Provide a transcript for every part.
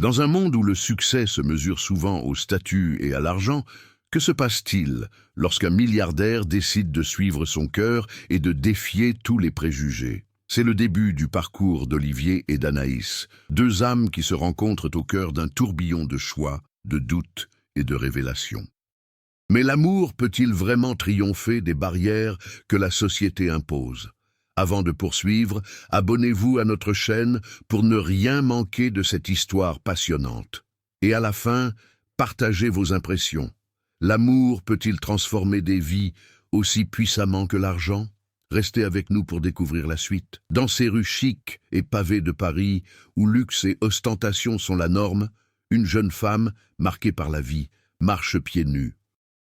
Dans un monde où le succès se mesure souvent au statut et à l'argent, que se passe-t-il lorsqu'un milliardaire décide de suivre son cœur et de défier tous les préjugés? C'est le début du parcours d'Olivier et d'Anaïs, deux âmes qui se rencontrent au cœur d'un tourbillon de choix, de doutes et de révélations. Mais l'amour peut-il vraiment triompher des barrières que la société impose? Avant de poursuivre, abonnez-vous à notre chaîne pour ne rien manquer de cette histoire passionnante. Et à la fin, partagez vos impressions. L'amour peut-il transformer des vies aussi puissamment que l'argent? Restez avec nous pour découvrir la suite. Dans ces rues chics et pavées de Paris, où luxe et ostentation sont la norme, une jeune femme, marquée par la vie, marche pieds nus.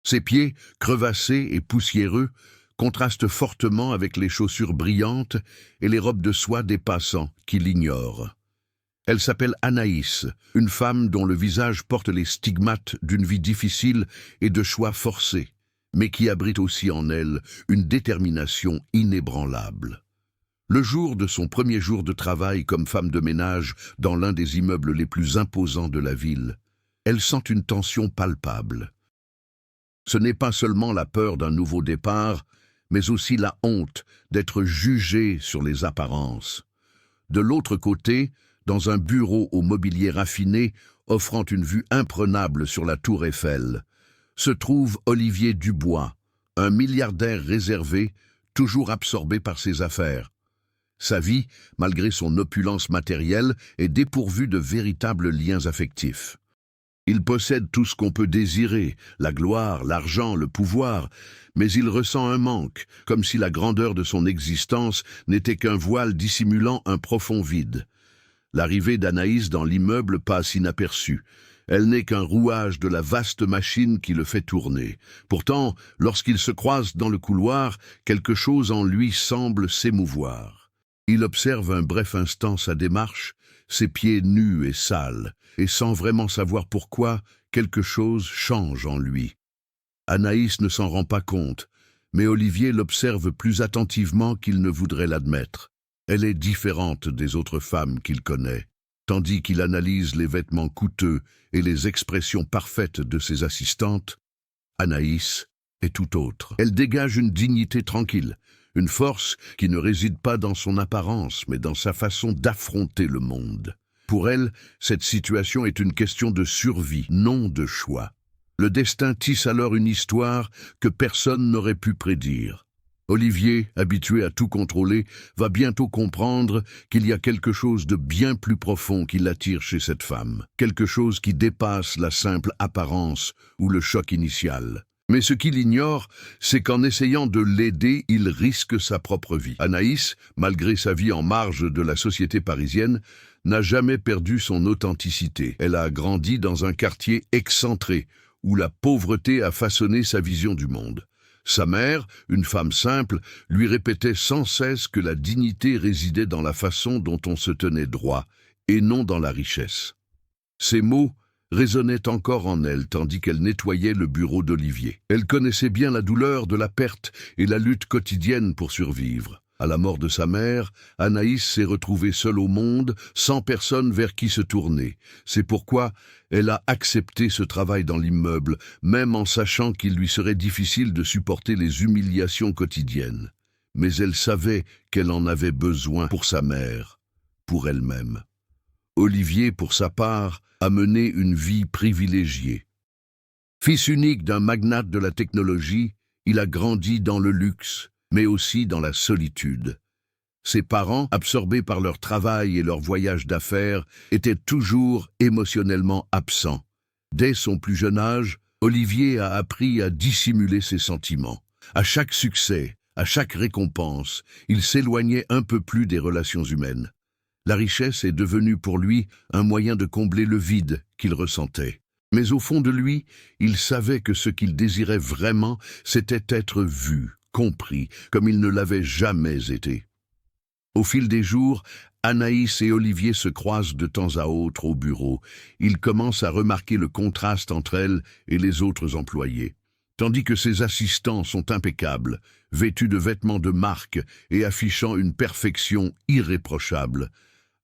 Ses pieds, crevassés et poussiéreux, contrastent fortement avec les chaussures brillantes et les robes de soie des passants qui l'ignorent. Elle s'appelle Anaïs, une femme dont le visage porte les stigmates d'une vie difficile et de choix forcés, mais qui abrite aussi en elle une détermination inébranlable. Le jour de son premier jour de travail comme femme de ménage dans l'un des immeubles les plus imposants de la ville, elle sent une tension palpable. Ce n'est pas seulement la peur d'un nouveau départ, mais aussi la honte d'être jugée sur les apparences. De l'autre côté, dans un bureau au mobilier raffiné, offrant une vue imprenable sur la tour Eiffel, se trouve Olivier Dubois, un milliardaire réservé, toujours absorbé par ses affaires. Sa vie, malgré son opulence matérielle, est dépourvue de véritables liens affectifs. Il possède tout ce qu'on peut désirer, la gloire, l'argent, le pouvoir, mais il ressent un manque, comme si la grandeur de son existence n'était qu'un voile dissimulant un profond vide. L'arrivée d'Anaïs dans l'immeuble passe inaperçue. Elle n'est qu'un rouage de la vaste machine qui le fait tourner. Pourtant, lorsqu'ils se croisent dans le couloir, quelque chose en lui semble s'émouvoir. Il observe un bref instant sa démarche, ses pieds nus et sales, et sans vraiment savoir pourquoi, quelque chose change en lui. Anaïs ne s'en rend pas compte, mais Olivier l'observe plus attentivement qu'il ne voudrait l'admettre. Elle est différente des autres femmes qu'il connaît, tandis qu'il analyse les vêtements coûteux et les expressions parfaites de ses assistantes. Anaïs est tout autre. Elle dégage une dignité tranquille, une force qui ne réside pas dans son apparence, mais dans sa façon d'affronter le monde. Pour elle, cette situation est une question de survie, non de choix. Le destin tisse alors une histoire que personne n'aurait pu prédire. Olivier, habitué à tout contrôler, va bientôt comprendre qu'il y a quelque chose de bien plus profond qui l'attire chez cette femme, quelque chose qui dépasse la simple apparence ou le choc initial. Mais ce qu'il ignore, c'est qu'en essayant de l'aider, il risque sa propre vie. Anaïs, malgré sa vie en marge de la société parisienne, n'a jamais perdu son authenticité. Elle a grandi dans un quartier excentré, où la pauvreté a façonné sa vision du monde. Sa mère, une femme simple, lui répétait sans cesse que la dignité résidait dans la façon dont on se tenait droit, et non dans la richesse. Ces mots résonnaient encore en elle tandis qu'elle nettoyait le bureau d'Olivier. Elle connaissait bien la douleur de la perte et la lutte quotidienne pour survivre. À la mort de sa mère, Anaïs s'est retrouvée seule au monde, sans personne vers qui se tourner. C'est pourquoi elle a accepté ce travail dans l'immeuble, même en sachant qu'il lui serait difficile de supporter les humiliations quotidiennes. Mais elle savait qu'elle en avait besoin pour sa mère, pour elle-même. Olivier, pour sa part, a mené une vie privilégiée. Fils unique d'un magnate de la technologie, il a grandi dans le luxe, mais aussi dans la solitude. Ses parents, absorbés par leur travail et leur voyage d'affaires, étaient toujours émotionnellement absents. Dès son plus jeune âge, Olivier a appris à dissimuler ses sentiments. À chaque succès, à chaque récompense, il s'éloignait un peu plus des relations humaines. La richesse est devenue pour lui un moyen de combler le vide qu'il ressentait. Mais au fond de lui, il savait que ce qu'il désirait vraiment, c'était être vu, compris, comme il ne l'avait jamais été. Au fil des jours, Anaïs et Olivier se croisent de temps à autre au bureau. Ils commencent à remarquer le contraste entre elle et les autres employés. Tandis que ses assistants sont impeccables, vêtus de vêtements de marque et affichant une perfection irréprochable,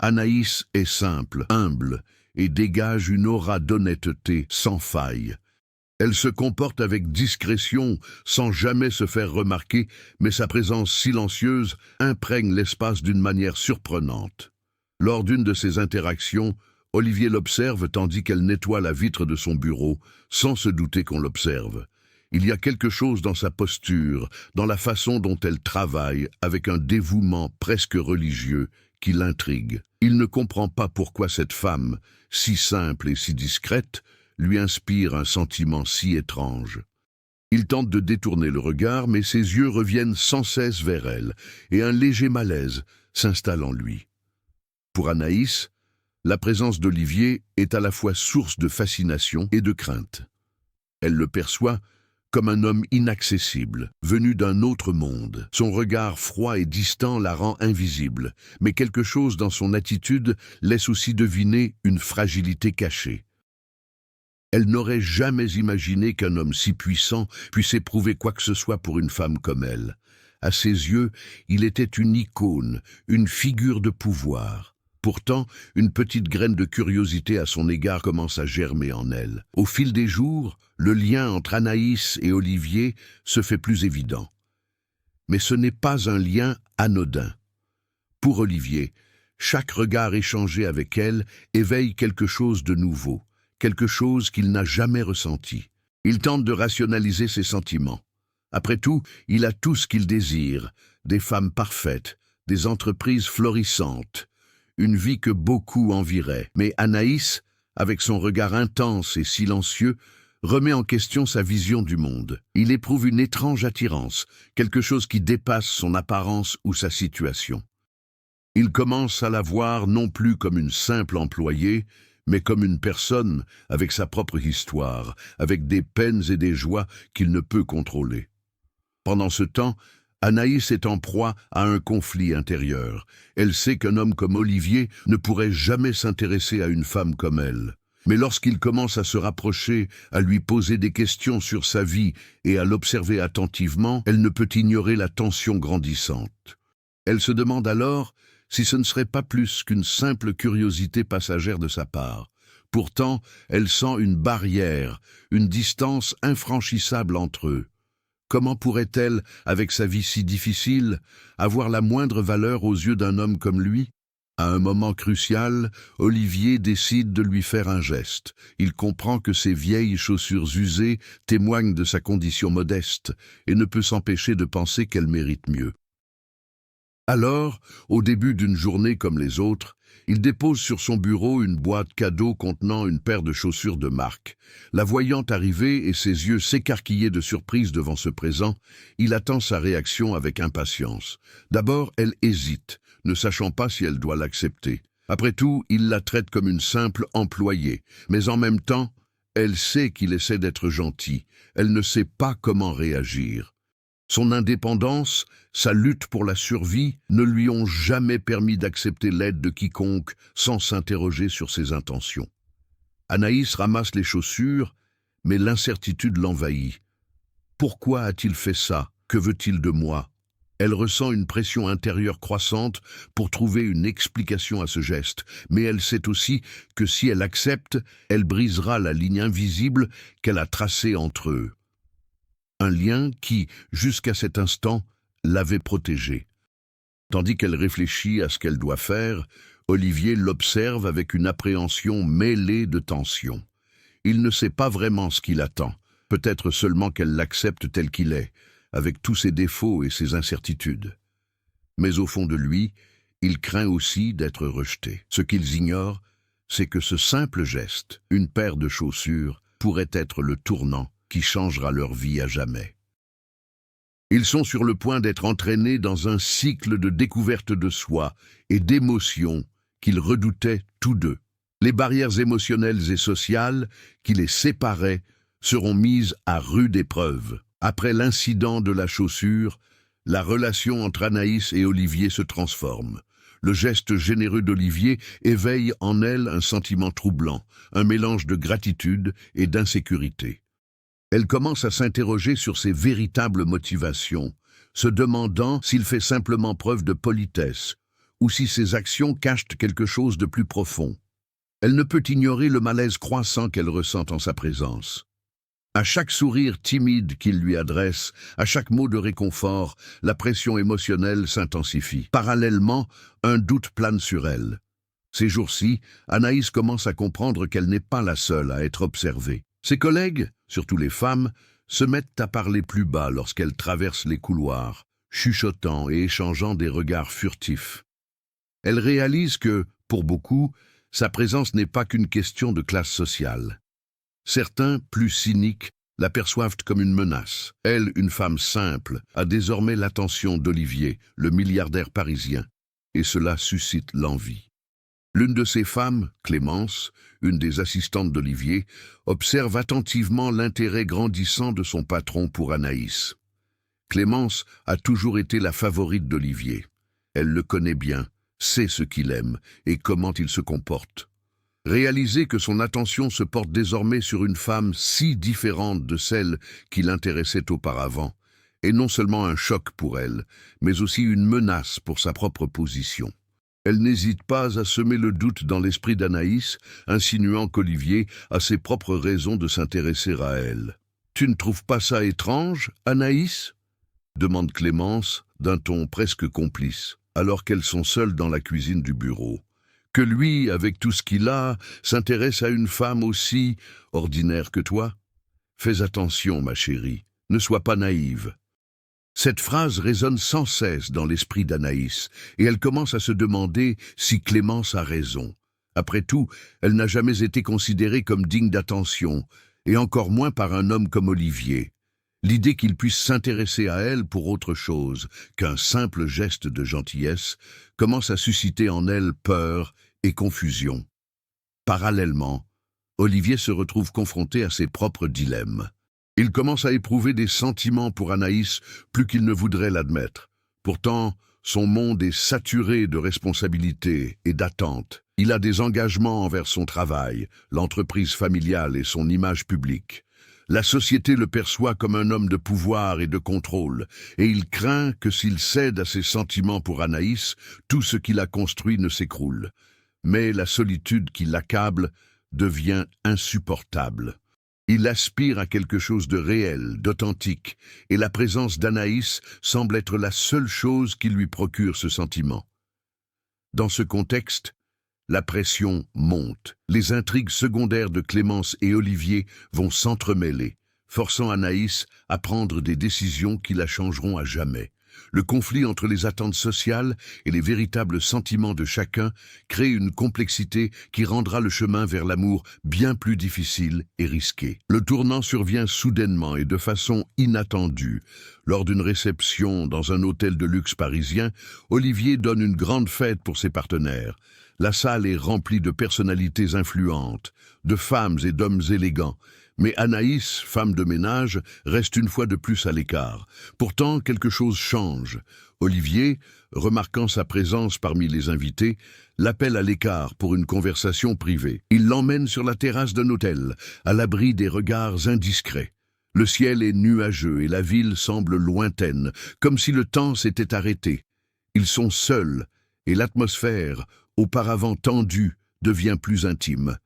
Anaïs est simple, humble et dégage une aura d'honnêteté sans faille. Elle se comporte avec discrétion, sans jamais se faire remarquer, mais sa présence silencieuse imprègne l'espace d'une manière surprenante. Lors d'une de ces interactions, Olivier l'observe tandis qu'elle nettoie la vitre de son bureau, sans se douter qu'on l'observe. Il y a quelque chose dans sa posture, dans la façon dont elle travaille, avec un dévouement presque religieux, qui l'intrigue. Il ne comprend pas pourquoi cette femme, si simple et si discrète, lui inspire un sentiment si étrange. Il tente de détourner le regard, mais ses yeux reviennent sans cesse vers elle, et un léger malaise s'installe en lui. Pour Anaïs, la présence d'Olivier est à la fois source de fascination et de crainte. Elle le perçoit comme un homme inaccessible, venu d'un autre monde. Son regard froid et distant la rend invisible, mais quelque chose dans son attitude laisse aussi deviner une fragilité cachée. Elle n'aurait jamais imaginé qu'un homme si puissant puisse éprouver quoi que ce soit pour une femme comme elle. À ses yeux, il était une icône, une figure de pouvoir. Pourtant, une petite graine de curiosité à son égard commence à germer en elle. Au fil des jours, le lien entre Anaïs et Olivier se fait plus évident. Mais ce n'est pas un lien anodin. Pour Olivier, chaque regard échangé avec elle éveille quelque chose de nouveau, quelque chose qu'il n'a jamais ressenti. Il tente de rationaliser ses sentiments. Après tout, il a tout ce qu'il désire, des femmes parfaites, des entreprises florissantes, une vie que beaucoup envieraient. Mais Anaïs, avec son regard intense et silencieux, remet en question sa vision du monde. Il éprouve une étrange attirance, quelque chose qui dépasse son apparence ou sa situation. Il commence à la voir non plus comme une simple employée, mais comme une personne avec sa propre histoire, avec des peines et des joies qu'il ne peut contrôler. Pendant ce temps, Anaïs est en proie à un conflit intérieur. Elle sait qu'un homme comme Olivier ne pourrait jamais s'intéresser à une femme comme elle. Mais lorsqu'il commence à se rapprocher, à lui poser des questions sur sa vie et à l'observer attentivement, elle ne peut ignorer la tension grandissante. Elle se demande alors si ce ne serait pas plus qu'une simple curiosité passagère de sa part. Pourtant, elle sent une barrière, une distance infranchissable entre eux. Comment pourrait-elle, avec sa vie si difficile, avoir la moindre valeur aux yeux d'un homme comme lui? À un moment crucial, Olivier décide de lui faire un geste. Il comprend que ses vieilles chaussures usées témoignent de sa condition modeste et ne peut s'empêcher de penser qu'elle mérite mieux. Alors, au début d'une journée comme les autres, il dépose sur son bureau une boîte cadeau contenant une paire de chaussures de marque. La voyant arriver et ses yeux s'écarquiller de surprise devant ce présent, il attend sa réaction avec impatience. D'abord, elle hésite, ne sachant pas si elle doit l'accepter. Après tout, il la traite comme une simple employée, mais en même temps, elle sait qu'il essaie d'être gentil. Elle ne sait pas comment réagir. Son indépendance, sa lutte pour la survie ne lui ont jamais permis d'accepter l'aide de quiconque sans s'interroger sur ses intentions. Anaïs ramasse les chaussures, mais l'incertitude l'envahit. Pourquoi a-t-il fait ça? Que veut-il de moi? Elle ressent une pression intérieure croissante pour trouver une explication à ce geste, mais elle sait aussi que si elle accepte, elle brisera la ligne invisible qu'elle a tracée entre eux. Un lien qui, jusqu'à cet instant, l'avait protégée. Tandis qu'elle réfléchit à ce qu'elle doit faire, Olivier l'observe avec une appréhension mêlée de tension. Il ne sait pas vraiment ce qu'il attend, peut-être seulement qu'elle l'accepte tel qu'il est, avec tous ses défauts et ses incertitudes. Mais au fond de lui, il craint aussi d'être rejeté. Ce qu'ils ignorent, c'est que ce simple geste, une paire de chaussures, pourrait être le tournant qui changera leur vie à jamais. Ils sont sur le point d'être entraînés dans un cycle de découverte de soi et d'émotions qu'ils redoutaient tous deux. Les barrières émotionnelles et sociales qui les séparaient seront mises à rude épreuve. Après l'incident de la chaussure, la relation entre Anaïs et Olivier se transforme. Le geste généreux d'Olivier éveille en elle un sentiment troublant, un mélange de gratitude et d'insécurité. Elle commence à s'interroger sur ses véritables motivations, se demandant s'il fait simplement preuve de politesse ou si ses actions cachent quelque chose de plus profond. Elle ne peut ignorer le malaise croissant qu'elle ressent en sa présence. À chaque sourire timide qu'il lui adresse, à chaque mot de réconfort, la pression émotionnelle s'intensifie. Parallèlement, un doute plane sur elle. Ces jours-ci, Anaïs commence à comprendre qu'elle n'est pas la seule à être observée. Ses collègues, surtout les femmes, se mettent à parler plus bas lorsqu'elle traverse les couloirs, chuchotant et échangeant des regards furtifs. Elle réalise que, pour beaucoup, sa présence n'est pas qu'une question de classe sociale. Certains, plus cyniques, la perçoivent comme une menace. Elle, une femme simple, a désormais l'attention d'Olivier, le milliardaire parisien, et cela suscite l'envie. L'une de ces femmes, Clémence, une des assistantes d'Olivier, observe attentivement l'intérêt grandissant de son patron pour Anaïs. Clémence a toujours été la favorite d'Olivier. Elle le connaît bien, sait ce qu'il aime et comment il se comporte. Réaliser que son attention se porte désormais sur une femme si différente de celle qui l'intéressait auparavant est non seulement un choc pour elle, mais aussi une menace pour sa propre position. Elle n'hésite pas à semer le doute dans l'esprit d'Anaïs, insinuant qu'Olivier a ses propres raisons de s'intéresser à elle. « Tu ne trouves pas ça étrange, Anaïs ?» demande Clémence d'un ton presque complice, alors qu'elles sont seules dans la cuisine du bureau. Que lui, avec tout ce qu'il a, s'intéresse à une femme aussi ordinaire que toi? Fais attention, ma chérie, ne sois pas naïve. Cette phrase résonne sans cesse dans l'esprit d'Anaïs, et elle commence à se demander si Clémence a raison. Après tout, elle n'a jamais été considérée comme digne d'attention, et encore moins par un homme comme Olivier. L'idée qu'il puisse s'intéresser à elle pour autre chose qu'un simple geste de gentillesse commence à susciter en elle peur et confusion. Parallèlement, Olivier se retrouve confronté à ses propres dilemmes. Il commence à éprouver des sentiments pour Anaïs plus qu'il ne voudrait l'admettre. Pourtant, son monde est saturé de responsabilités et d'attentes. Il a des engagements envers son travail, l'entreprise familiale et son image publique. La société le perçoit comme un homme de pouvoir et de contrôle, et il craint que s'il cède à ses sentiments pour Anaïs, tout ce qu'il a construit ne s'écroule. Mais la solitude qui l'accable devient insupportable. Il aspire à quelque chose de réel, d'authentique, et la présence d'Anaïs semble être la seule chose qui lui procure ce sentiment. Dans ce contexte, la pression monte. Les intrigues secondaires de Clémence et Olivier vont s'entremêler, forçant Anaïs à prendre des décisions qui la changeront à jamais. Le conflit entre les attentes sociales et les véritables sentiments de chacun crée une complexité qui rendra le chemin vers l'amour bien plus difficile et risqué. Le tournant survient soudainement et de façon inattendue. Lors d'une réception dans un hôtel de luxe parisien, Olivier donne une grande fête pour ses partenaires. La salle est remplie de personnalités influentes, de femmes et d'hommes élégants. Mais Anaïs, femme de ménage, reste une fois de plus à l'écart. Pourtant, quelque chose change. Olivier, remarquant sa présence parmi les invités, l'appelle à l'écart pour une conversation privée. Il l'emmène sur la terrasse d'un hôtel, à l'abri des regards indiscrets. Le ciel est nuageux et la ville semble lointaine, comme si le temps s'était arrêté. Ils sont seuls, et l'atmosphère, auparavant tendue, devient plus intime.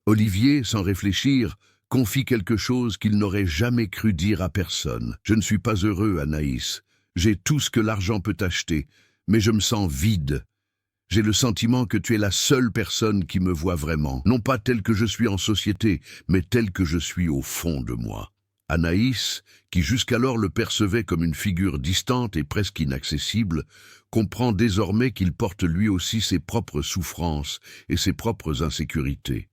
Olivier, sans réfléchir, confie quelque chose qu'il n'aurait jamais cru dire à personne. « Je ne suis pas heureux, Anaïs. J'ai tout ce que l'argent peut acheter, mais je me sens vide. J'ai le sentiment que tu es la seule personne qui me voit vraiment, non pas telle que je suis en société, mais telle que je suis au fond de moi. » Anaïs, qui jusqu'alors le percevait comme une figure distante et presque inaccessible, comprend désormais qu'il porte lui aussi ses propres souffrances et ses propres insécurités.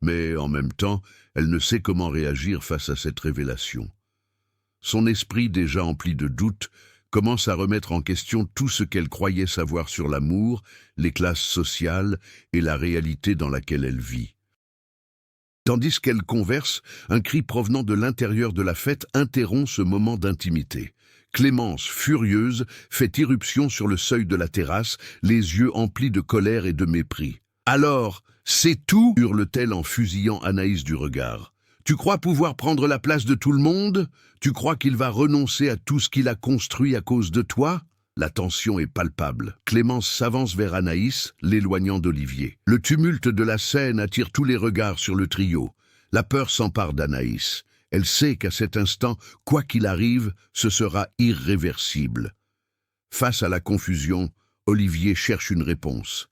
Mais en même temps, elle ne sait comment réagir face à cette révélation. Son esprit, déjà empli de doutes, commence à remettre en question tout ce qu'elle croyait savoir sur l'amour, les classes sociales et la réalité dans laquelle elle vit. Tandis qu'elle converse, un cri provenant de l'intérieur de la fête interrompt ce moment d'intimité. Clémence, furieuse, fait irruption sur le seuil de la terrasse, les yeux emplis de colère et de mépris. « Alors, c'est tout ?» hurle-t-elle en fusillant Anaïs du regard. « Tu crois pouvoir prendre la place de tout le monde? Tu crois qu'il va renoncer à tout ce qu'il a construit à cause de toi ?» La tension est palpable. Clémence s'avance vers Anaïs, l'éloignant d'Olivier. Le tumulte de la scène attire tous les regards sur le trio. La peur s'empare d'Anaïs. Elle sait qu'à cet instant, quoi qu'il arrive, ce sera irréversible. Face à la confusion, Olivier cherche une réponse.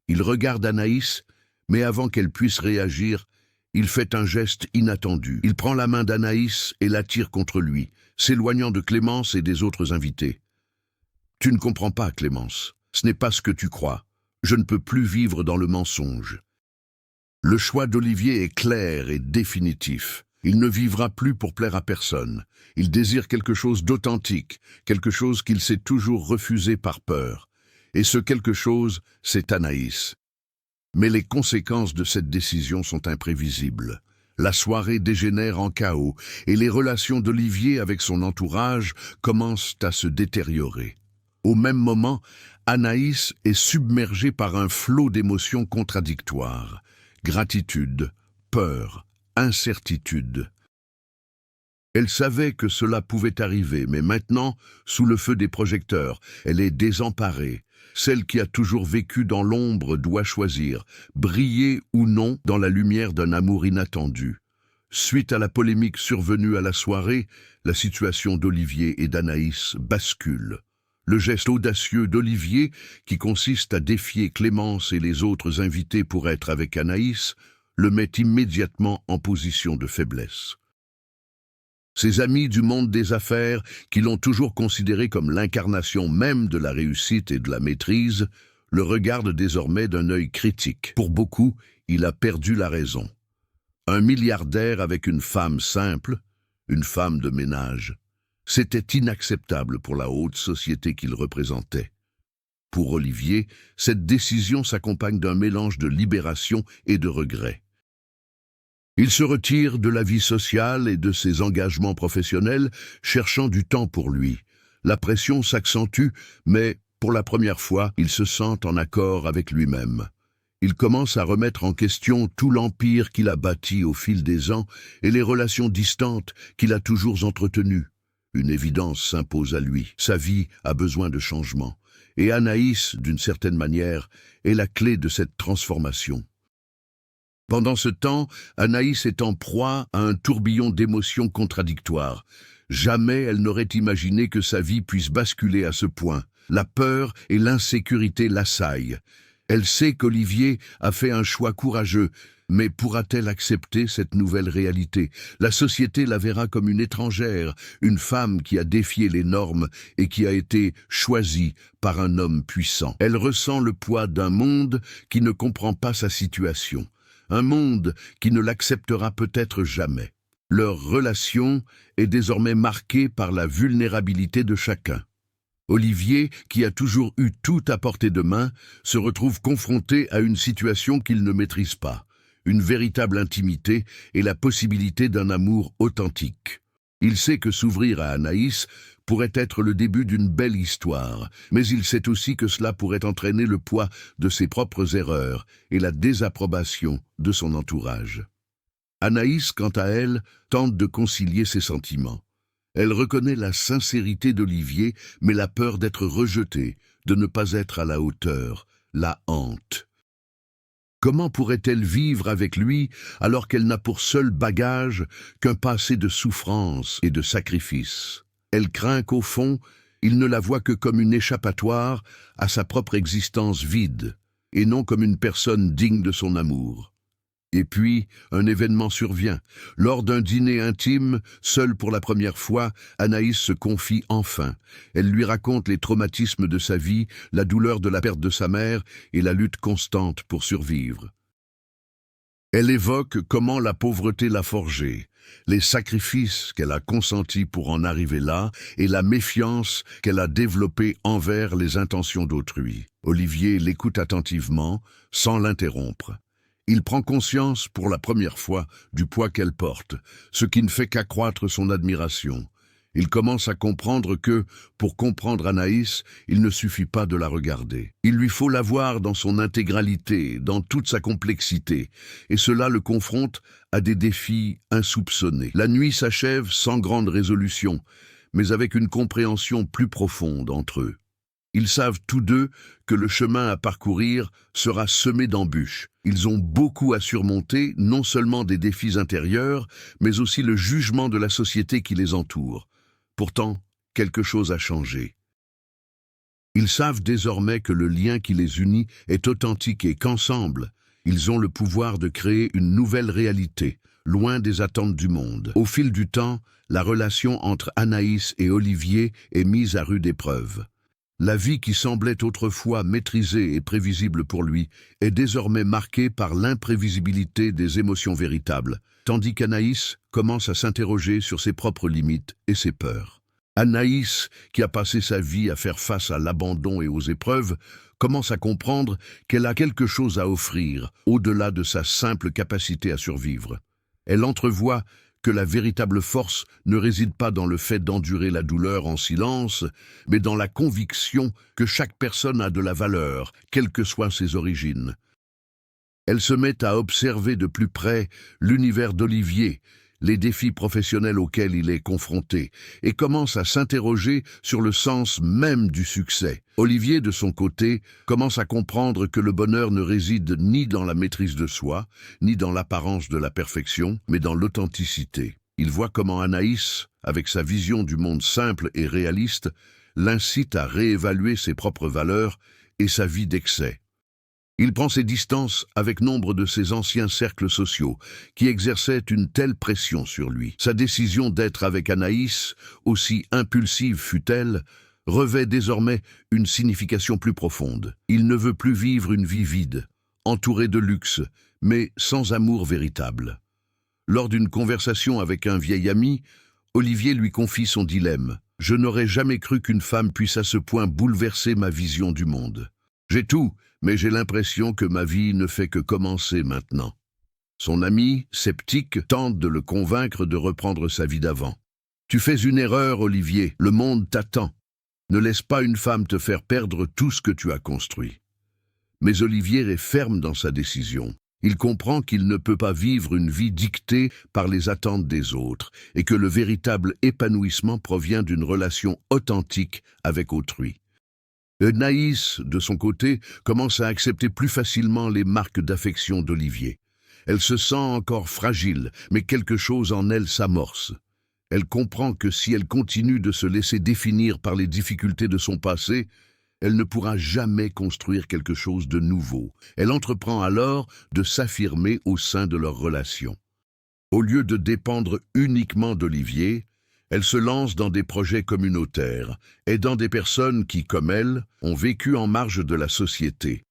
Il regarde Anaïs, mais avant qu'elle puisse réagir, il fait un geste inattendu. Il prend la main d'Anaïs et l'attire contre lui, s'éloignant de Clémence et des autres invités. « Tu ne comprends pas, Clémence. Ce n'est pas ce que tu crois. Je ne peux plus vivre dans le mensonge. » Le choix d'Olivier est clair et définitif. Il ne vivra plus pour plaire à personne. Il désire quelque chose d'authentique, quelque chose qu'il s'est toujours refusé par peur. Et ce quelque chose, c'est Anaïs. Mais les conséquences de cette décision sont imprévisibles. La soirée dégénère en chaos et les relations d'Olivier avec son entourage commencent à se détériorer. Au même moment, Anaïs est submergée par un flot d'émotions contradictoires. Gratitude, peur, incertitude. Elle savait que cela pouvait arriver, mais maintenant, sous le feu des projecteurs, elle est désemparée. Celle qui a toujours vécu dans l'ombre doit choisir, briller ou non dans la lumière d'un amour inattendu. Suite à la polémique survenue à la soirée, la situation d'Olivier et d'Anaïs bascule. Le geste audacieux d'Olivier, qui consiste à défier Clémence et les autres invités pour être avec Anaïs, le met immédiatement en position de faiblesse. Ses amis du monde des affaires, qui l'ont toujours considéré comme l'incarnation même de la réussite et de la maîtrise, le regardent désormais d'un œil critique. Pour beaucoup, il a perdu la raison. Un milliardaire avec une femme simple, une femme de ménage. C'était inacceptable pour la haute société qu'il représentait. Pour Olivier, cette décision s'accompagne d'un mélange de libération et de regret. Il se retire de la vie sociale et de ses engagements professionnels, cherchant du temps pour lui. La pression s'accentue, mais, pour la première fois, il se sent en accord avec lui-même. Il commence à remettre en question tout l'empire qu'il a bâti au fil des ans et les relations distantes qu'il a toujours entretenues. Une évidence s'impose à lui. Sa vie a besoin de changement. Et Anaïs, d'une certaine manière, est la clé de cette transformation. Pendant ce temps, Anaïs est en proie à un tourbillon d'émotions contradictoires. Jamais elle n'aurait imaginé que sa vie puisse basculer à ce point. La peur et l'insécurité l'assaillent. Elle sait qu'Olivier a fait un choix courageux, mais pourra-t-elle accepter cette nouvelle réalité? La société la verra comme une étrangère, une femme qui a défié les normes et qui a été choisie par un homme puissant. Elle ressent le poids d'un monde qui ne comprend pas sa situation. Un monde qui ne l'acceptera peut-être jamais. Leur relation est désormais marquée par la vulnérabilité de chacun. Olivier, qui a toujours eu tout à portée de main, se retrouve confronté à une situation qu'il ne maîtrise pas, une véritable intimité et la possibilité d'un amour authentique. Il sait que s'ouvrir à Anaïs pourrait être le début d'une belle histoire, mais il sait aussi que cela pourrait entraîner le poids de ses propres erreurs et la désapprobation de son entourage. Anaïs, quant à elle, tente de concilier ses sentiments. Elle reconnaît la sincérité d'Olivier, mais la peur d'être rejetée, de ne pas être à la hauteur, la hante. Comment pourrait-elle vivre avec lui alors qu'elle n'a pour seul bagage qu'un passé de souffrance et de sacrifice? Elle craint qu'au fond, il ne la voie que comme une échappatoire à sa propre existence vide, et non comme une personne digne de son amour. Et puis, un événement survient. Lors d'un dîner intime, seule pour la première fois, Anaïs se confie enfin. Elle lui raconte les traumatismes de sa vie, la douleur de la perte de sa mère et la lutte constante pour survivre. Elle évoque comment la pauvreté l'a forgée, les sacrifices qu'elle a consentis pour en arriver là et la méfiance qu'elle a développée envers les intentions d'autrui. Olivier l'écoute attentivement, sans l'interrompre. Il prend conscience pour la première fois du poids qu'elle porte, ce qui ne fait qu'accroître son admiration. Il commence à comprendre que, pour comprendre Anaïs, il ne suffit pas de la regarder. Il lui faut la voir dans son intégralité, dans toute sa complexité, et cela le confronte à des défis insoupçonnés. La nuit s'achève sans grande résolution, mais avec une compréhension plus profonde entre eux. Ils savent tous deux que le chemin à parcourir sera semé d'embûches. Ils ont beaucoup à surmonter, non seulement des défis intérieurs, mais aussi le jugement de la société qui les entoure. Pourtant, quelque chose a changé. Ils savent désormais que le lien qui les unit est authentique et qu'ensemble, ils ont le pouvoir de créer une nouvelle réalité, loin des attentes du monde. Au fil du temps, la relation entre Anaïs et Olivier est mise à rude épreuve. La vie qui semblait autrefois maîtrisée et prévisible pour lui est désormais marquée par l'imprévisibilité des émotions véritables, tandis qu'Anaïs commence à s'interroger sur ses propres limites et ses peurs. Anaïs, qui a passé sa vie à faire face à l'abandon et aux épreuves, commence à comprendre qu'elle a quelque chose à offrir, au-delà de sa simple capacité à survivre. Elle entrevoit que la véritable force ne réside pas dans le fait d'endurer la douleur en silence, mais dans la conviction que chaque personne a de la valeur, quelles que soient ses origines. Elle se met à observer de plus près l'univers d'Olivier, les défis professionnels auxquels il est confronté, et commence à s'interroger sur le sens même du succès. Olivier, de son côté, commence à comprendre que le bonheur ne réside ni dans la maîtrise de soi, ni dans l'apparence de la perfection, mais dans l'authenticité. Il voit comment Anaïs, avec sa vision du monde simple et réaliste, l'incite à réévaluer ses propres valeurs et sa vie d'excès. Il prend ses distances avec nombre de ses anciens cercles sociaux qui exerçaient une telle pression sur lui. Sa décision d'être avec Anaïs, aussi impulsive fut-elle, revêt désormais une signification plus profonde. Il ne veut plus vivre une vie vide, entourée de luxe, mais sans amour véritable. Lors d'une conversation avec un vieil ami, Olivier lui confie son dilemme. « Je n'aurais jamais cru qu'une femme puisse à ce point bouleverser ma vision du monde. J'ai tout, mais j'ai l'impression que ma vie ne fait que commencer maintenant. » Son ami, sceptique, tente de le convaincre de reprendre sa vie d'avant. « Tu fais une erreur, Olivier, le monde t'attend. Ne laisse pas une femme te faire perdre tout ce que tu as construit. » Mais Olivier est ferme dans sa décision. Il comprend qu'il ne peut pas vivre une vie dictée par les attentes des autres et que le véritable épanouissement provient d'une relation authentique avec autrui. Anaïs, de son côté, commence à accepter plus facilement les marques d'affection d'Olivier. Elle se sent encore fragile, mais quelque chose en elle s'amorce. Elle comprend que si elle continue de se laisser définir par les difficultés de son passé, elle ne pourra jamais construire quelque chose de nouveau. Elle entreprend alors de s'affirmer au sein de leur relation. Au lieu de dépendre uniquement d'Olivier, elle se lance dans des projets communautaires, aidant des personnes qui, comme elle, ont vécu en marge de la société.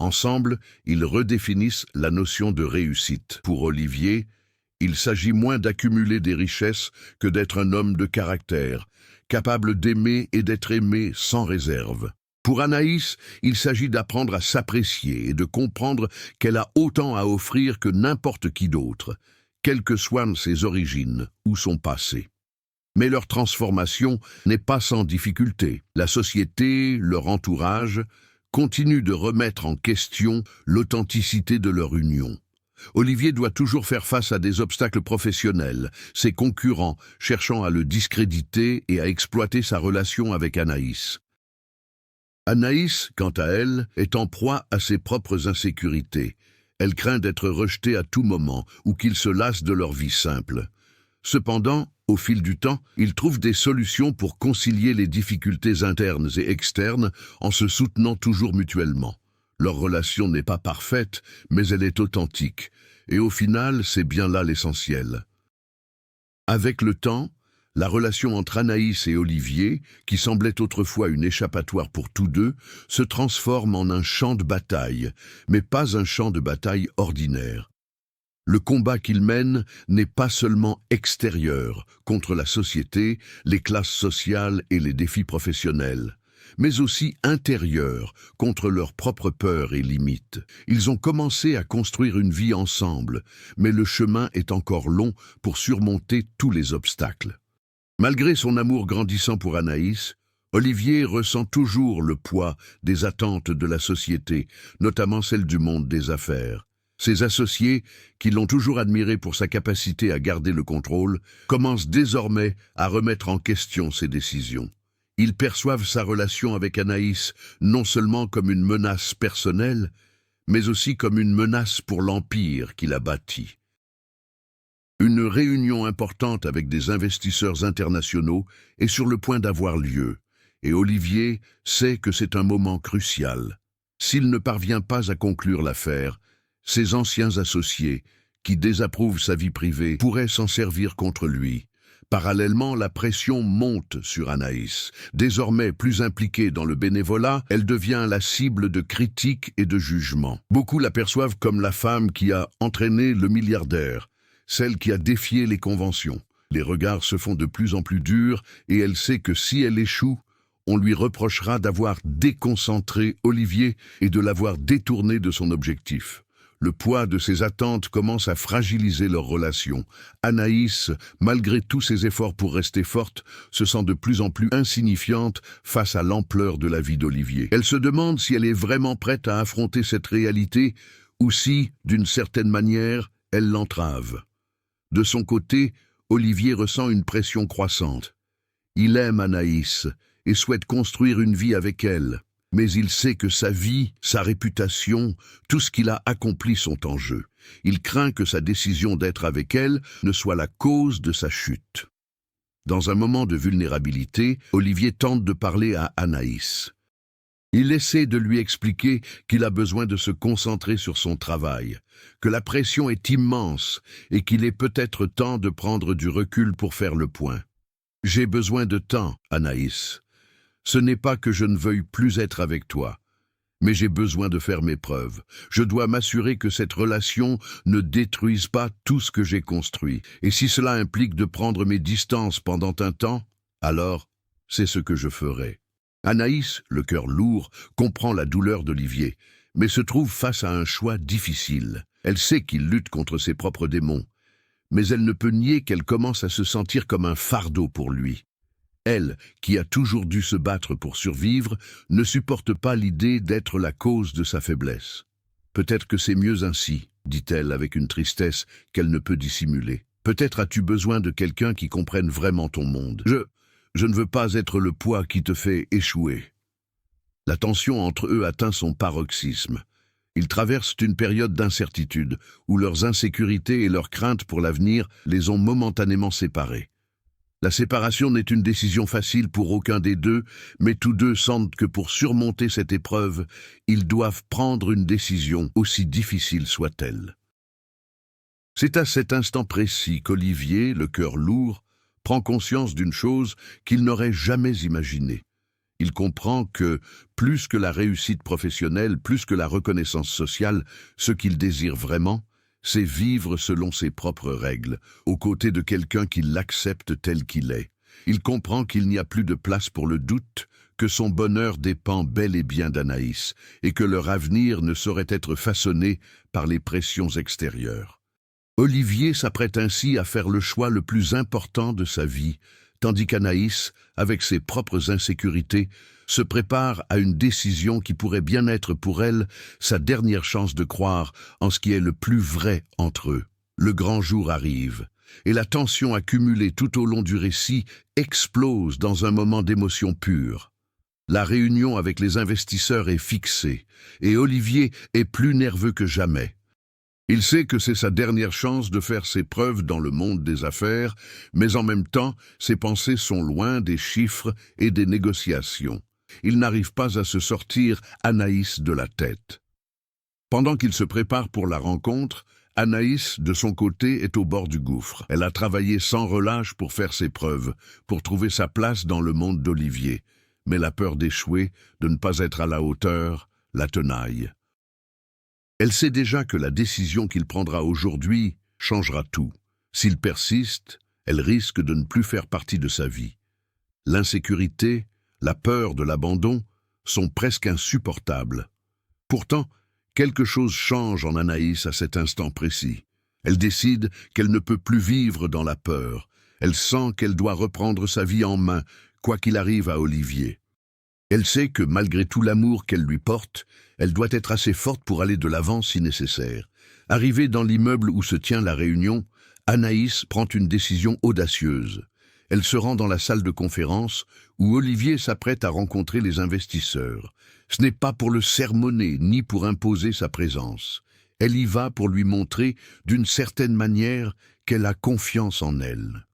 Ensemble, ils redéfinissent la notion de réussite. Pour Olivier, il s'agit moins d'accumuler des richesses que d'être un homme de caractère, capable d'aimer et d'être aimé sans réserve. Pour Anaïs, il s'agit d'apprendre à s'apprécier et de comprendre qu'elle a autant à offrir que n'importe qui d'autre, quelles que soient ses origines ou son passé. Mais leur transformation n'est pas sans difficulté. La société, leur entourage, continuent de remettre en question l'authenticité de leur union. Olivier doit toujours faire face à des obstacles professionnels, ses concurrents cherchant à le discréditer et à exploiter sa relation avec Anaïs. Anaïs, quant à elle, est en proie à ses propres insécurités. Elle craint d'être rejetée à tout moment ou qu'ils se lassent de leur vie simple. Cependant, au fil du temps, ils trouvent des solutions pour concilier les difficultés internes et externes en se soutenant toujours mutuellement. Leur relation n'est pas parfaite, mais elle est authentique. Et au final, c'est bien là l'essentiel. Avec le temps, la relation entre Anaïs et Olivier, qui semblait autrefois une échappatoire pour tous deux, se transforme en un champ de bataille, mais pas un champ de bataille ordinaire. Le combat qu'ils mènent n'est pas seulement extérieur, contre la société, les classes sociales et les défis professionnels, mais aussi intérieur, contre leurs propres peurs et limites. Ils ont commencé à construire une vie ensemble, mais le chemin est encore long pour surmonter tous les obstacles. Malgré son amour grandissant pour Anaïs, Olivier ressent toujours le poids des attentes de la société, notamment celle du monde des affaires. Ses associés, qui l'ont toujours admiré pour sa capacité à garder le contrôle, commencent désormais à remettre en question ses décisions. Ils perçoivent sa relation avec Anaïs non seulement comme une menace personnelle, mais aussi comme une menace pour l'empire qu'il a bâti. Une réunion importante avec des investisseurs internationaux est sur le point d'avoir lieu, et Olivier sait que c'est un moment crucial. S'il ne parvient pas à conclure l'affaire, ses anciens associés, qui désapprouvent sa vie privée, pourraient s'en servir contre lui. Parallèlement, la pression monte sur Anaïs. Désormais plus impliquée dans le bénévolat, elle devient la cible de critiques et de jugements. Beaucoup l'aperçoivent comme la femme qui a entraîné le milliardaire, celle qui a défié les conventions. Les regards se font de plus en plus durs et elle sait que si elle échoue, on lui reprochera d'avoir déconcentré Olivier et de l'avoir détourné de son objectif. Le poids de ses attentes commence à fragiliser leur relation. Anaïs, malgré tous ses efforts pour rester forte, se sent de plus en plus insignifiante face à l'ampleur de la vie d'Olivier. Elle se demande si elle est vraiment prête à affronter cette réalité ou si, d'une certaine manière, elle l'entrave. De son côté, Olivier ressent une pression croissante. Il aime Anaïs et souhaite construire une vie avec elle. Mais il sait que sa vie, sa réputation, tout ce qu'il a accompli sont en jeu. Il craint que sa décision d'être avec elle ne soit la cause de sa chute. Dans un moment de vulnérabilité, Olivier tente de parler à Anaïs. Il essaie de lui expliquer qu'il a besoin de se concentrer sur son travail, que la pression est immense et qu'il est peut-être temps de prendre du recul pour faire le point. « J'ai besoin de temps, Anaïs. Ce n'est pas que je ne veuille plus être avec toi, mais j'ai besoin de faire mes preuves. Je dois m'assurer que cette relation ne détruise pas tout ce que j'ai construit. Et si cela implique de prendre mes distances pendant un temps, alors c'est ce que je ferai. » Anaïs, le cœur lourd, comprend la douleur d'Olivier, mais se trouve face à un choix difficile. Elle sait qu'il lutte contre ses propres démons, mais elle ne peut nier qu'elle commence à se sentir comme un fardeau pour lui. Elle, qui a toujours dû se battre pour survivre, ne supporte pas l'idée d'être la cause de sa faiblesse. « Peut-être que c'est mieux ainsi, » dit-elle avec une tristesse qu'elle ne peut dissimuler. « Peut-être as-tu besoin de quelqu'un qui comprenne vraiment ton monde. Je ne veux pas être le poids qui te fait échouer. » La tension entre eux atteint son paroxysme. Ils traversent une période d'incertitude, où leurs insécurités et leurs craintes pour l'avenir les ont momentanément séparés. La séparation n'est une décision facile pour aucun des deux, mais tous deux sentent que pour surmonter cette épreuve, ils doivent prendre une décision, aussi difficile soit-elle. C'est à cet instant précis qu'Olivier, le cœur lourd, prend conscience d'une chose qu'il n'aurait jamais imaginée. Il comprend que, plus que la réussite professionnelle, plus que la reconnaissance sociale, ce qu'il désire vraiment, c'est vivre selon ses propres règles, aux côtés de quelqu'un qui l'accepte tel qu'il est. Il comprend qu'il n'y a plus de place pour le doute, que son bonheur dépend bel et bien d'Anaïs, et que leur avenir ne saurait être façonné par les pressions extérieures. Olivier s'apprête ainsi à faire le choix le plus important de sa vie, tandis qu'Anaïs, avec ses propres insécurités, se prépare à une décision qui pourrait bien être pour elle sa dernière chance de croire en ce qui est le plus vrai entre eux. Le grand jour arrive, et la tension accumulée tout au long du récit explose dans un moment d'émotion pure. La réunion avec les investisseurs est fixée, et Olivier est plus nerveux que jamais. Il sait que c'est sa dernière chance de faire ses preuves dans le monde des affaires, mais en même temps, ses pensées sont loin des chiffres et des négociations. Il n'arrive pas à se sortir Anaïs de la tête. Pendant qu'il se prépare pour la rencontre, Anaïs, de son côté, est au bord du gouffre. Elle a travaillé sans relâche pour faire ses preuves, pour trouver sa place dans le monde d'Olivier. Mais la peur d'échouer, de ne pas être à la hauteur, la tenaille. Elle sait déjà que la décision qu'il prendra aujourd'hui changera tout. S'il persiste, elle risque de ne plus faire partie de sa vie. L'insécurité, la peur de l'abandon sont presque insupportables. Pourtant, quelque chose change en Anaïs à cet instant précis. Elle décide qu'elle ne peut plus vivre dans la peur. Elle sent qu'elle doit reprendre sa vie en main, quoi qu'il arrive à Olivier. Elle sait que, malgré tout l'amour qu'elle lui porte, elle doit être assez forte pour aller de l'avant si nécessaire. Arrivée dans l'immeuble où se tient la réunion, Anaïs prend une décision audacieuse. Elle se rend dans la salle de conférence où Olivier s'apprête à rencontrer les investisseurs. Ce n'est pas pour le sermonner ni pour imposer sa présence. Elle y va pour lui montrer, d'une certaine manière, qu'elle a confiance en elle.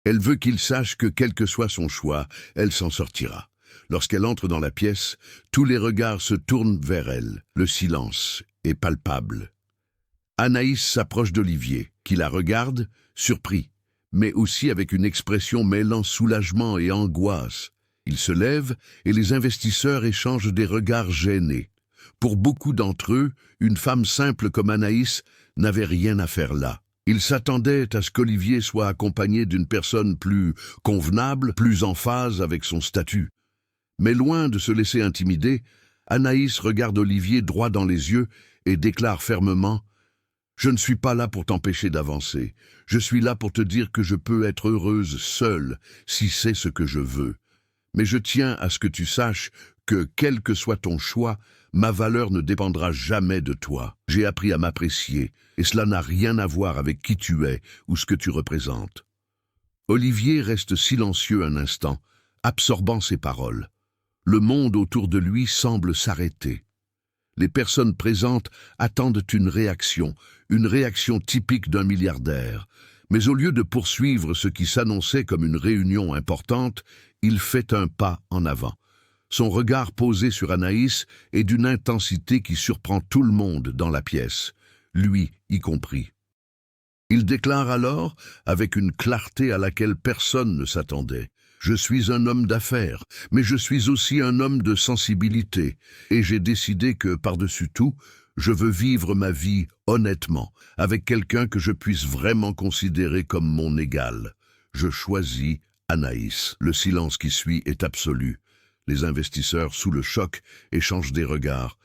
Elle veut qu'il sache que, quel que soit son choix, elle s'en sortira. Lorsqu'elle entre dans la pièce, tous les regards se tournent vers elle. Le silence est palpable. Anaïs s'approche d'Olivier, qui la regarde, surpris, mais aussi avec une expression mêlant soulagement et angoisse. Il se lève et les investisseurs échangent des regards gênés. Pour beaucoup d'entre eux, une femme simple comme Anaïs n'avait rien à faire là. Ils s'attendaient à ce qu'Olivier soit accompagné d'une personne plus convenable, plus en phase avec son statut. Mais loin de se laisser intimider, Anaïs regarde Olivier droit dans les yeux et déclare fermement « Je ne suis pas là pour t'empêcher d'avancer. Je suis là pour te dire que je peux être heureuse seule, si c'est ce que je veux. Mais je tiens à ce que tu saches que, quel que soit ton choix, ma valeur ne dépendra jamais de toi. J'ai appris à m'apprécier, et cela n'a rien à voir avec qui tu es ou ce que tu représentes. » Olivier reste silencieux un instant, absorbant ses paroles. Le monde autour de lui semble s'arrêter. Les personnes présentes attendent une réaction typique d'un milliardaire. Mais au lieu de poursuivre ce qui s'annonçait comme une réunion importante, il fait un pas en avant. Son regard posé sur Anaïs est d'une intensité qui surprend tout le monde dans la pièce, lui y compris. Il déclare alors, avec une clarté à laquelle personne ne s'attendait, « Je suis un homme d'affaires, mais je suis aussi un homme de sensibilité, et j'ai décidé que, par-dessus tout, je veux vivre ma vie honnêtement, avec quelqu'un que je puisse vraiment considérer comme mon égal. Je choisis Anaïs. » Le silence qui suit est absolu. Les investisseurs, sous le choc, échangent des regards.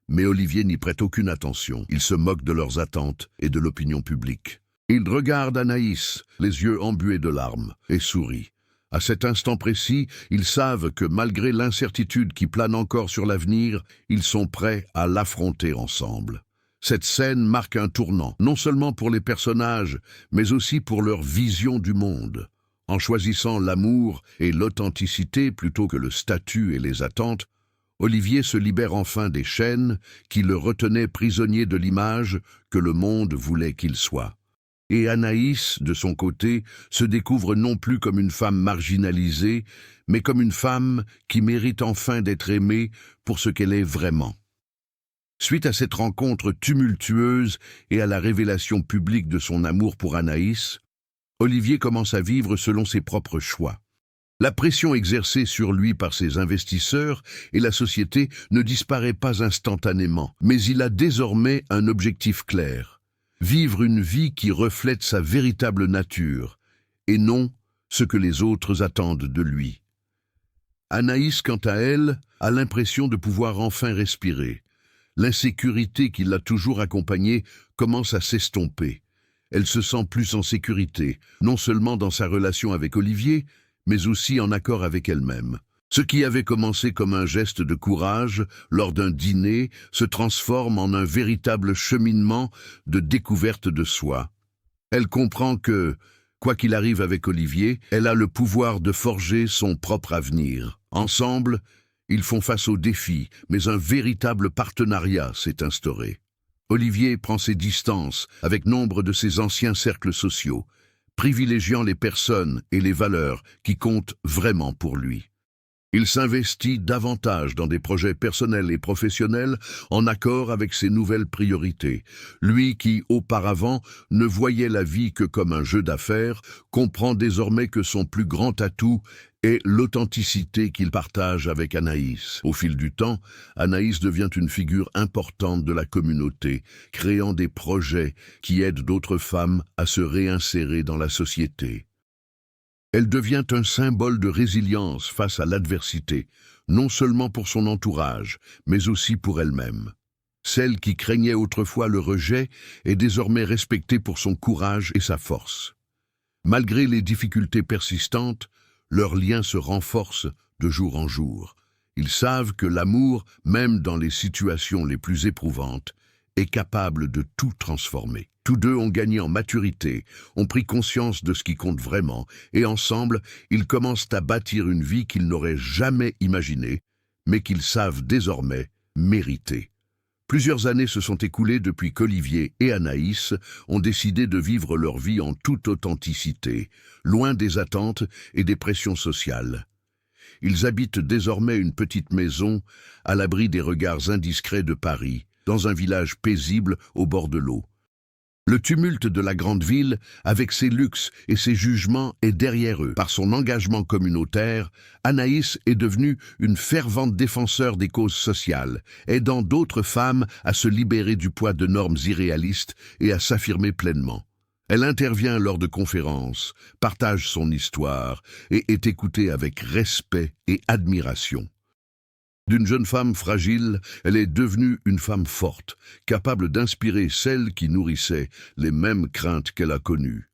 Mais Olivier n'y prête aucune attention. Il se moque de leurs attentes et de l'opinion publique. Il regarde Anaïs, les yeux embués de larmes, et sourit. À cet instant précis, ils savent que malgré l'incertitude qui plane encore sur l'avenir, ils sont prêts à l'affronter ensemble. Cette scène marque un tournant, non seulement pour les personnages, mais aussi pour leur vision du monde. En choisissant l'amour et l'authenticité plutôt que le statut et les attentes, Olivier se libère enfin des chaînes qui le retenaient prisonnier de l'image que le monde voulait qu'il soit. Et Anaïs, de son côté, se découvre non plus comme une femme marginalisée, mais comme une femme qui mérite enfin d'être aimée pour ce qu'elle est vraiment. Suite à cette rencontre tumultueuse et à la révélation publique de son amour pour Anaïs, Olivier commence à vivre selon ses propres choix. La pression exercée sur lui par ses investisseurs et la société ne disparaît pas instantanément, mais il a désormais un objectif clair. Vivre une vie qui reflète sa véritable nature, et non ce que les autres attendent de lui. Anaïs, quant à elle, a l'impression de pouvoir enfin respirer. L'insécurité qui l'a toujours accompagnée commence à s'estomper. Elle se sent plus en sécurité, non seulement dans sa relation avec Olivier, mais aussi en accord avec elle-même. Ce qui avait commencé comme un geste de courage lors d'un dîner se transforme en un véritable cheminement de découverte de soi. Elle comprend que, quoi qu'il arrive avec Olivier, elle a le pouvoir de forger son propre avenir. Ensemble, ils font face aux défis, mais un véritable partenariat s'est instauré. Olivier prend ses distances avec nombre de ses anciens cercles sociaux, privilégiant les personnes et les valeurs qui comptent vraiment pour lui. Il s'investit davantage dans des projets personnels et professionnels en accord avec ses nouvelles priorités. Lui qui, auparavant, ne voyait la vie que comme un jeu d'affaires, comprend désormais que son plus grand atout est l'authenticité qu'il partage avec Anaïs. Au fil du temps, Anaïs devient une figure importante de la communauté, créant des projets qui aident d'autres femmes à se réinsérer dans la société. Elle devient un symbole de résilience face à l'adversité, non seulement pour son entourage, mais aussi pour elle-même. Celle qui craignait autrefois le rejet est désormais respectée pour son courage et sa force. Malgré les difficultés persistantes, leurs liens se renforcent de jour en jour. Ils savent que l'amour, même dans les situations les plus éprouvantes, est capable de tout transformer. Tous deux ont gagné en maturité, ont pris conscience de ce qui compte vraiment, et ensemble, ils commencent à bâtir une vie qu'ils n'auraient jamais imaginée, mais qu'ils savent désormais mériter. Plusieurs années se sont écoulées depuis qu'Olivier et Anaïs ont décidé de vivre leur vie en toute authenticité, loin des attentes et des pressions sociales. Ils habitent désormais une petite maison à l'abri des regards indiscrets de Paris, dans un village paisible au bord de l'eau. Le tumulte de la grande ville, avec ses luxes et ses jugements, est derrière eux. Par son engagement communautaire, Anaïs est devenue une fervente défenseur des causes sociales, aidant d'autres femmes à se libérer du poids de normes irréalistes et à s'affirmer pleinement. Elle intervient lors de conférences, partage son histoire et est écoutée avec respect et admiration. D'une jeune femme fragile, elle est devenue une femme forte, capable d'inspirer celles qui nourrissaient les mêmes craintes qu'elle a connues.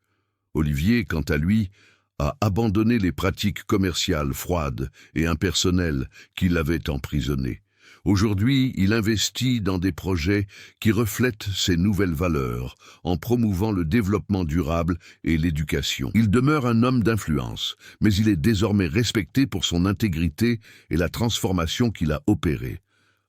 Olivier, quant à lui, a abandonné les pratiques commerciales froides et impersonnelles qui l'avaient emprisonné. Aujourd'hui, il investit dans des projets qui reflètent ses nouvelles valeurs, en promouvant le développement durable et l'éducation. Il demeure un homme d'influence, mais il est désormais respecté pour son intégrité et la transformation qu'il a opérée.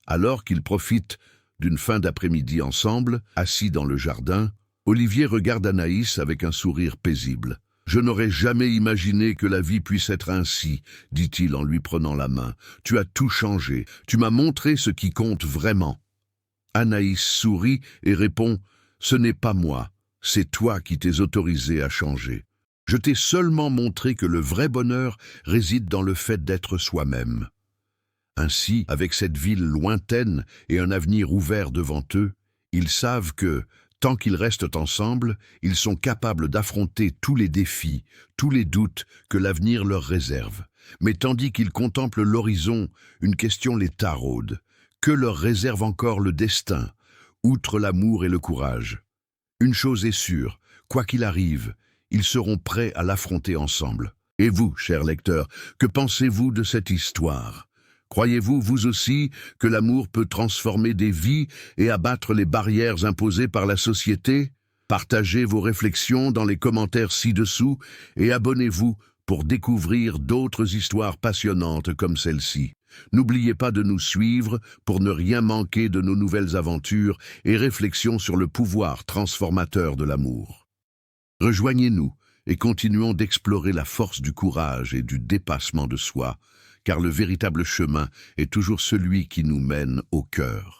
Alors qu'ils profitent d'une fin d'après-midi ensemble, assis dans le jardin, Olivier regarde Anaïs avec un sourire paisible. « Je n'aurais jamais imaginé que la vie puisse être ainsi, dit-il en lui prenant la main. Tu as tout changé, tu m'as montré ce qui compte vraiment. » Anaïs sourit et répond « Ce n'est pas moi, c'est toi qui t'es autorisé à changer. Je t'ai seulement montré que le vrai bonheur réside dans le fait d'être soi-même. » Ainsi, avec cette ville lointaine et un avenir ouvert devant eux, ils savent que, tant qu'ils restent ensemble, ils sont capables d'affronter tous les défis, tous les doutes que l'avenir leur réserve. Mais tandis qu'ils contemplent l'horizon, une question les taraude. Que leur réserve encore le destin, outre l'amour et le courage? Une chose est sûre, quoi qu'il arrive, ils seront prêts à l'affronter ensemble. Et vous, chers lecteurs, que pensez-vous de cette histoire? Croyez-vous, vous aussi, que l'amour peut transformer des vies et abattre les barrières imposées par la société? Partagez vos réflexions dans les commentaires ci-dessous et abonnez-vous pour découvrir d'autres histoires passionnantes comme celle-ci. N'oubliez pas de nous suivre pour ne rien manquer de nos nouvelles aventures et réflexions sur le pouvoir transformateur de l'amour. Rejoignez-nous et continuons d'explorer la force du courage et du dépassement de soi, car le véritable chemin est toujours celui qui nous mène au cœur.